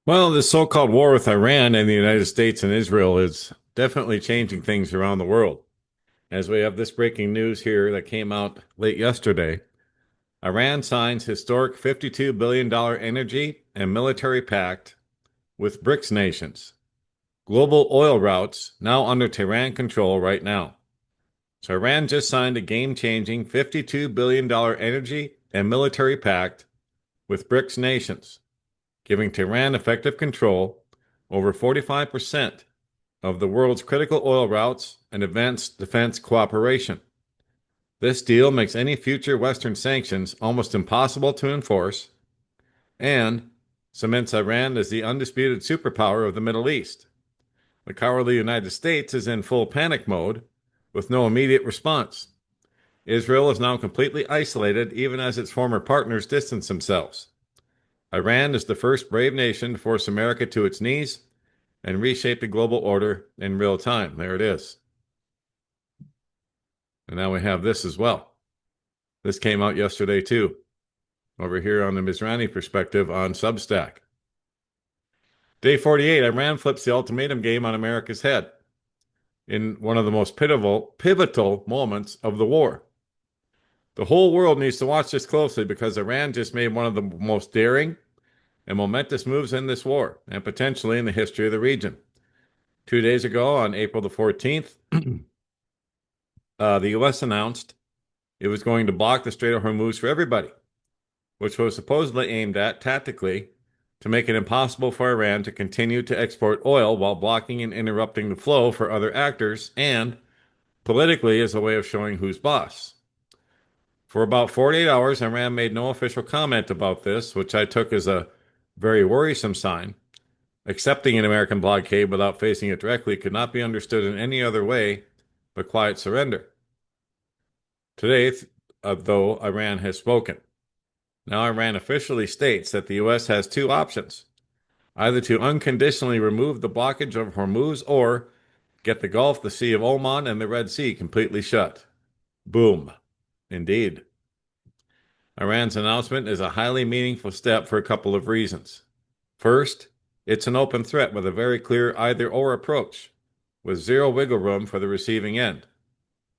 Well, this so-called war with Iran and the United States and Israel is definitely changing things around the world. As we have this breaking news here that came out late yesterday, Iran signs historic $52 billion energy and military pact with BRICS nations. Global oil routes now under Tehran control right now. So Iran just signed a game-changing $52 billion energy and military pact with BRICS nations, giving Tehran effective control over 45% of the world's critical oil routes and advanced defense cooperation. This deal makes any future Western sanctions almost impossible to enforce and cements Iran as the undisputed superpower of the Middle East. The cowardly United States is in full panic mode with no immediate response. Israel is now completely isolated, even as its former partners distance themselves. Iran is the first brave nation to force America to its knees and reshape the global order in real time. There it is. And now we have this as well. This came out yesterday too, over here on the Mizrani perspective on Substack. Day 48, Iran flips the ultimatum game on America's head in one of the most pivotal moments of the war. The whole world needs to watch this closely because Iran just made one of the most daring and momentous moves in this war and potentially in the history of the region. 2 days ago, on April the 14th, the U.S. announced it was going to block the Strait of Hormuz for everybody, which was supposedly aimed at tactically to make it impossible for Iran to continue to export oil while blocking and interrupting the flow for other actors, and politically as a way of showing who's boss. For about 48 hours, Iran made no official comment about this, which I took as a very worrisome sign. Accepting an American blockade without facing it directly could not be understood in any other way but quiet surrender. Today, though, Iran has spoken. Now, Iran officially states that the U.S. has two options: either to unconditionally remove the blockage of Hormuz or get the Gulf, the Sea of Oman, and the Red Sea completely shut. Boom. Indeed. Iran's announcement is a highly meaningful step for a couple of reasons. First, it's an open threat with a very clear either-or approach, with zero wiggle room for the receiving end.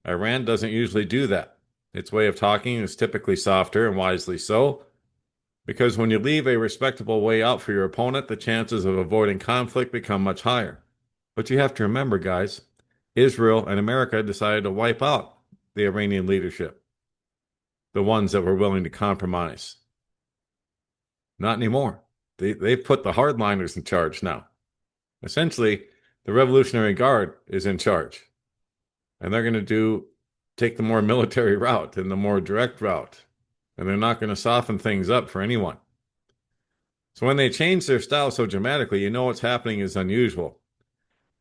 Iran doesn't usually do that. Its way of talking is typically softer, and wisely so, because when you leave a respectable way out for your opponent, the chances of avoiding conflict become much higher. But you have to remember, guys, Israel and America decided to wipe out the Iranian leadership, the ones that were willing to compromise. Not anymore. They've put the hardliners in charge now. Essentially, the Revolutionary Guard is in charge. And they're going to take the more military route and the more direct route. And they're not going to soften things up for anyone. So when they change their style so dramatically, you know what's happening is unusual.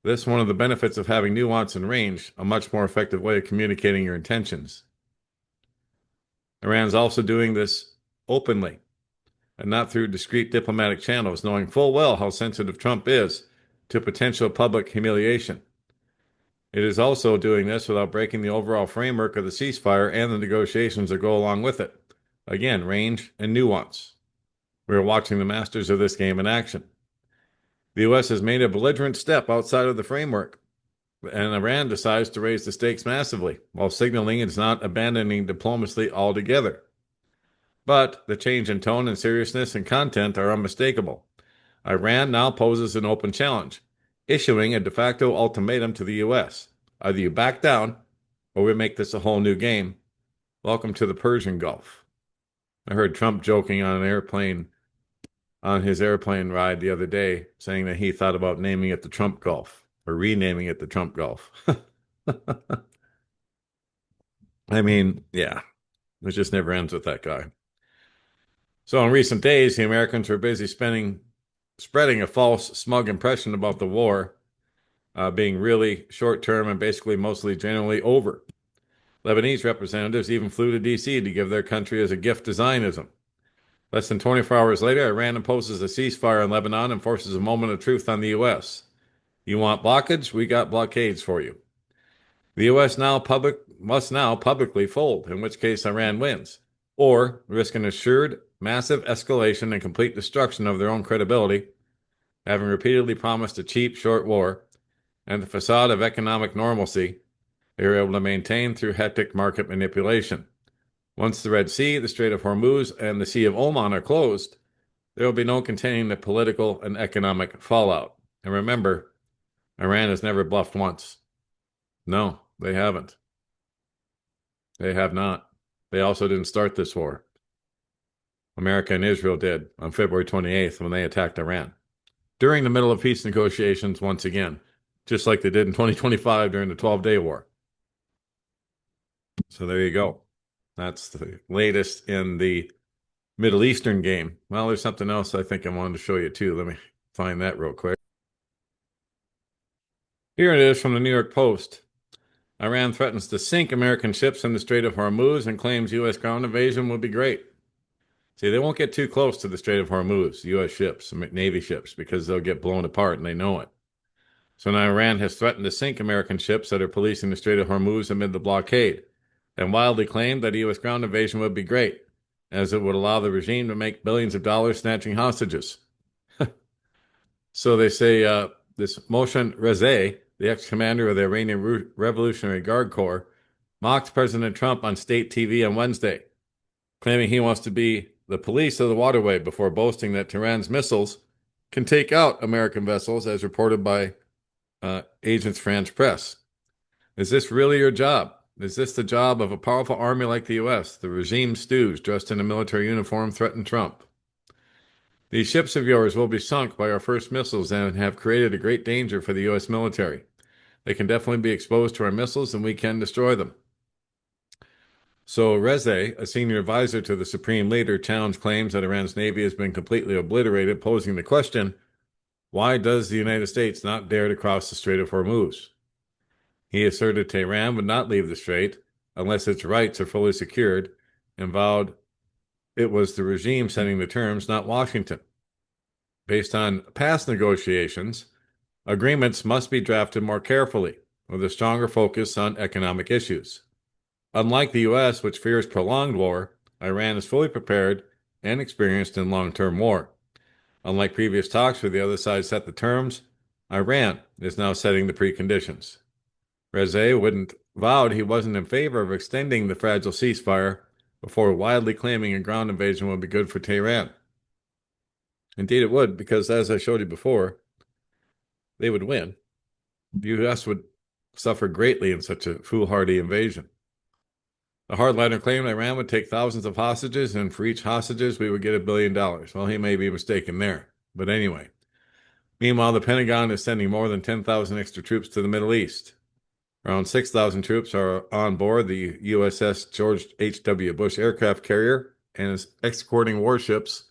This is one of the benefits of having nuance and range, a much more effective way of communicating your intentions. Iran's also doing this openly and not through discreet diplomatic channels, knowing full well how sensitive Trump is to potential public humiliation. It is also doing this without breaking the overall framework of the ceasefire and the negotiations that go along with it. Again, range and nuance. We are watching the masters of this game in action. The U.S. has made a belligerent step outside of the framework, and Iran decides to raise the stakes massively, while signaling it's not abandoning diplomacy altogether. But the change in tone and seriousness and content are unmistakable. Iran now poses an open challenge, issuing a de facto ultimatum to the U.S. Either you back down, or we make this a whole new game. Welcome to the Persian Gulf. I heard Trump joking on his airplane ride the other day, saying that he thought about naming it the Trump Gulf, or renaming it the Trump Gulf. I mean, yeah, it just never ends with that guy. So in recent days, the Americans were busy spreading a false, smug impression about the war being really short-term and basically mostly generally over. Lebanese representatives even flew to D.C. to give their country as a gift to Zionism. Less than 24 hours later, Iran imposes a ceasefire in Lebanon and forces a moment of truth on the U.S. You want blockage? We got blockades for you. The U.S. must now publicly fold, in which case Iran wins, or risk an assured massive escalation and complete destruction of their own credibility Having repeatedly promised a cheap, short war and the facade of economic normalcy, they were able to maintain through hectic market manipulation. Once the Red Sea, the Strait of Hormuz, and the Sea of Oman are closed, there will be no containing the political and economic fallout. And remember, Iran has never bluffed once. No, they haven't. They have not. They also didn't start this war. America and Israel did on February 28th when they attacked Iran. During the middle of peace negotiations once again, just like they did in 2025 during the 12-day war. So there you go. That's the latest in the Middle Eastern game. Well, there's something else I think I wanted to show you too. Let me find that real quick. Here it is from the New York Post. Iran threatens to sink American ships in the Strait of Hormuz and claims U.S. ground invasion will be great. See, they won't get too close to the Strait of Hormuz, U.S. ships, Navy ships, because they'll get blown apart and they know it. So now Iran has threatened to sink American ships that are policing the Strait of Hormuz amid the blockade, and wildly claimed that a U.S. ground invasion would be great, as it would allow the regime to make billions of dollars snatching hostages. So they say this Mohsen Rezai, the ex-commander of the Iranian Revolutionary Guard Corps, mocked President Trump on state TV on Wednesday, claiming he wants to be the police of the waterway before boasting that Tehran's missiles can take out American vessels, as reported by Agence France Presse. Is this really your job? Is this the job of a powerful army like the U.S.? The regime stews dressed in a military uniform threaten Trump. These ships of yours will be sunk by our first missiles and have created a great danger for the U.S. military. They can definitely be exposed to our missiles and we can destroy them. So Rezai, a senior advisor to the supreme leader, challenged claims that Iran's navy has been completely obliterated, posing the question, why does the United States not dare to cross the Strait of Hormuz? He asserted Tehran would not leave the strait unless its rights are fully secured, and vowed it was the regime setting the terms, not Washington. Based on past negotiations, agreements must be drafted more carefully, with a stronger focus on economic issues. Unlike the U.S., which fears prolonged war, Iran is fully prepared and experienced in long-term war. Unlike previous talks where the other side set the terms, Iran is now setting the preconditions. Rezai vowed he wasn't in favor of extending the fragile ceasefire before widely claiming a ground invasion would be good for Tehran. Indeed, it would, because as I showed you before, they would win. The U.S. would suffer greatly in such a foolhardy invasion. The hardliner claimed Iran would take thousands of hostages, and for each hostages, we would get $1 billion. Well, he may be mistaken there. But anyway. Meanwhile, the Pentagon is sending more than 10,000 extra troops to the Middle East. Around 6,000 troops are on board the USS George H.W. Bush aircraft carrier and is escorting warships,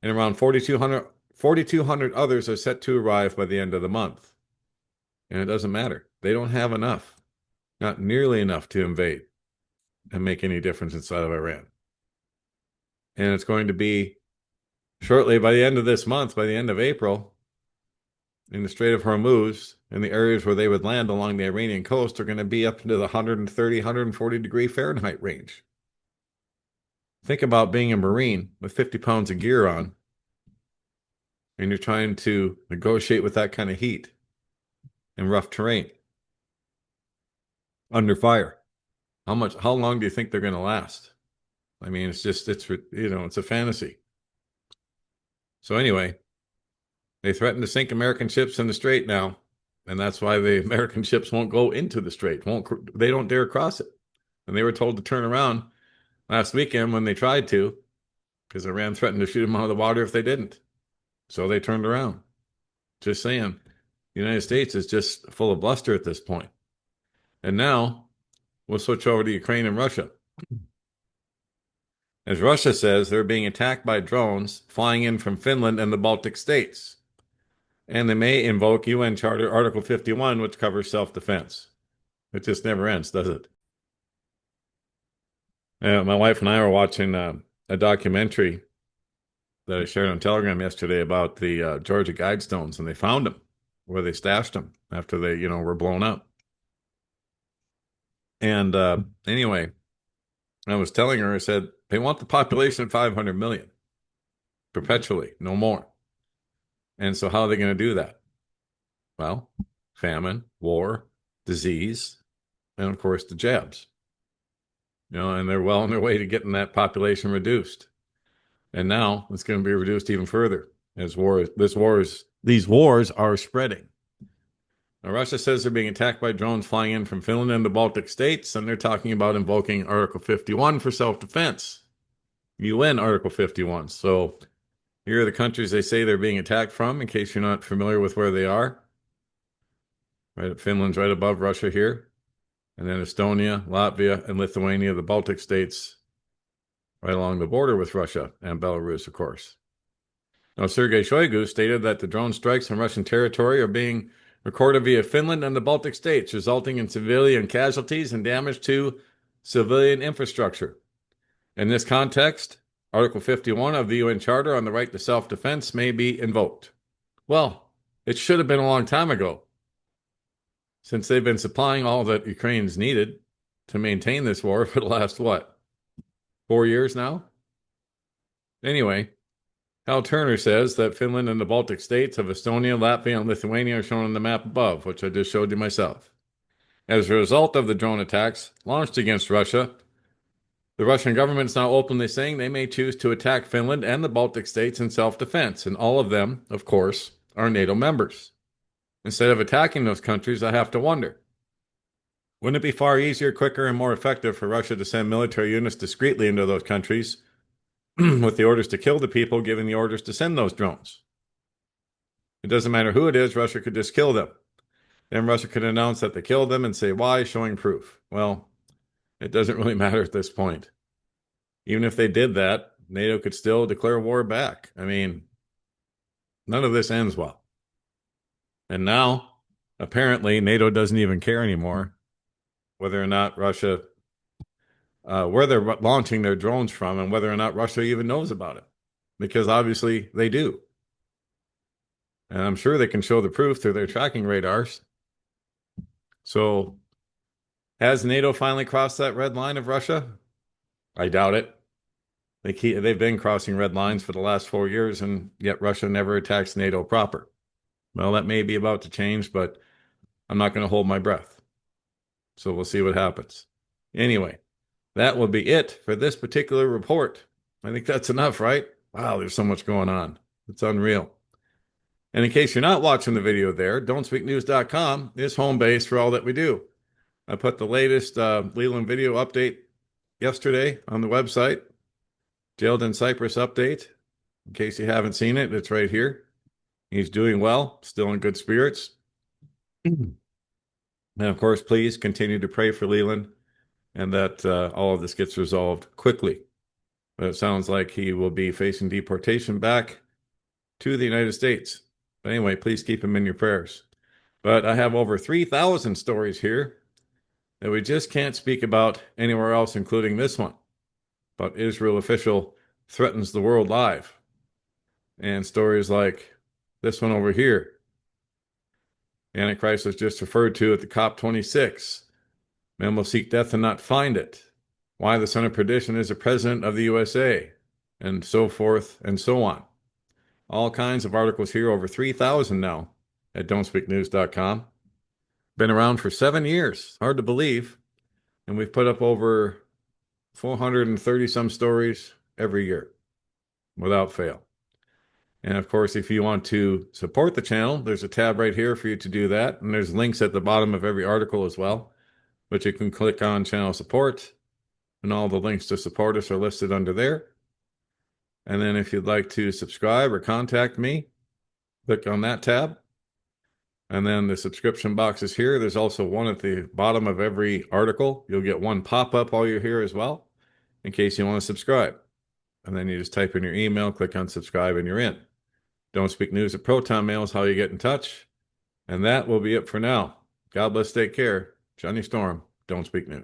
and around 4,200 others are set to arrive by the end of the month. And it doesn't matter. They don't have enough. Not nearly enough to invade and make any difference inside of Iran. And it's going to be shortly, by the end of this month, by the end of April, in the Strait of Hormuz, in the areas where they would land along the Iranian coast, are going to be up into the 130, 140 degree Fahrenheit range. Think about being a Marine with 50 pounds of gear on, and you're trying to negotiate with that kind of heat in rough terrain, under fire. How long do you think they're going to last? I mean, it's a fantasy. So anyway, they threaten to sink American ships in the strait now, and that's why the American ships won't go into the strait. They don't dare cross it. And they were told to turn around last weekend when they tried to, because Iran threatened to shoot them out of the water if they didn't. So they turned around. Just saying, the United States is just full of bluster at this point. And now we'll switch over to Ukraine and Russia. As Russia says, they're being attacked by drones flying in from Finland and the Baltic states. And they may invoke UN Charter Article 51, which covers self-defense. It just never ends, does it? My wife and I were watching a documentary that I shared on Telegram yesterday about the Georgia Guidestones, and they found them where they stashed them after they, were blown up. And anyway, I was telling her, I said, they want the population of 500 million perpetually, no more. And so how are they going to do that? Well, famine, war, disease, and of course the jabs. And they're well on their way to getting that population reduced. And now it's going to be reduced even further as these wars are spreading. Now, Russia says they're being attacked by drones flying in from Finland and the Baltic states, and they're talking about invoking Article 51 for self-defense. UN Article 51. So here are the countries they say they're being attacked from, in case you're not familiar with where they are. Right, Finland's right above Russia here. And then Estonia, Latvia, and Lithuania, the Baltic states, right along the border with Russia and Belarus, of course. Now, Sergei Shoigu stated that the drone strikes on Russian territory are being recorded via Finland and the Baltic states, resulting in civilian casualties and damage to civilian infrastructure. In this context, Article 51 of the UN Charter on the right to self-defense may be invoked. Well, it should have been a long time ago, since they've been supplying all that Ukraine's needed to maintain this war for the last, 4 years now? Anyway, Hal Turner says that Finland and the Baltic states of Estonia, Latvia, and Lithuania are shown on the map above, which I just showed you myself. As a result of the drone attacks launched against Russia, the Russian government is now openly saying they may choose to attack Finland and the Baltic states in self-defense, and all of them, of course, are NATO members. Instead of attacking those countries, I have to wonder, wouldn't it be far easier, quicker, and more effective for Russia to send military units discreetly into those countries with the orders to kill the people giving the orders to send those drones? It doesn't matter who it is, Russia could just kill them. Then Russia could announce that they killed them and say why, showing proof. Well, it doesn't really matter at this point. Even if they did that, NATO could still declare war back. I mean, none of this ends well. And now, apparently, NATO doesn't even care anymore whether or not Russia, where they're launching their drones from, and whether or not Russia even knows about it. Because obviously they do. And I'm sure they can show the proof through their tracking radars. So, has NATO finally crossed that red line of Russia? I doubt it. They've been crossing red lines for the last 4 years, and yet Russia never attacks NATO proper. Well, that may be about to change, but I'm not going to hold my breath. So we'll see what happens. Anyway, that will be it for this particular report. I think that's enough, right? Wow, there's so much going on. It's unreal. And in case you're not watching the video there, don'tspeaknews.com is home base for all that we do. I put the latest Leland video update yesterday on the website. Jailed in Cyprus update. In case you haven't seen it, it's right here. He's doing well, still in good spirits. And of course, please continue to pray for Leland and that all of this gets resolved quickly. But it sounds like he will be facing deportation back to the United States. But anyway, please keep him in your prayers. But I have over 3,000 stories here that we just can't speak about anywhere else, including this one. But Israel official threatens the world live. And stories like this one over here. Antichrist was just referred to at the COP26. Men will seek death and not find it. Why the son of perdition is the president of the USA. And so forth and so on. All kinds of articles here, over 3,000 now at don'tspeaknews.com. Been around for 7 years. Hard to believe. And we've put up over 430 some stories every year without fail. And of course, if you want to support the channel, there's a tab right here for you to do that. And there's links at the bottom of every article as well, but you can click on channel support and all the links to support us are listed under there. And then if you'd like to subscribe or contact me, click on that tab. And then the subscription box is here. There's also one at the bottom of every article. You'll get one pop-up while you're here as well, in case you want to subscribe. And then you just type in your email, click on subscribe, and you're in. Don't Speak News at Proton Mail is how you get in touch. And that will be it for now. God bless, take care. Johnny Storm, Don't Speak News.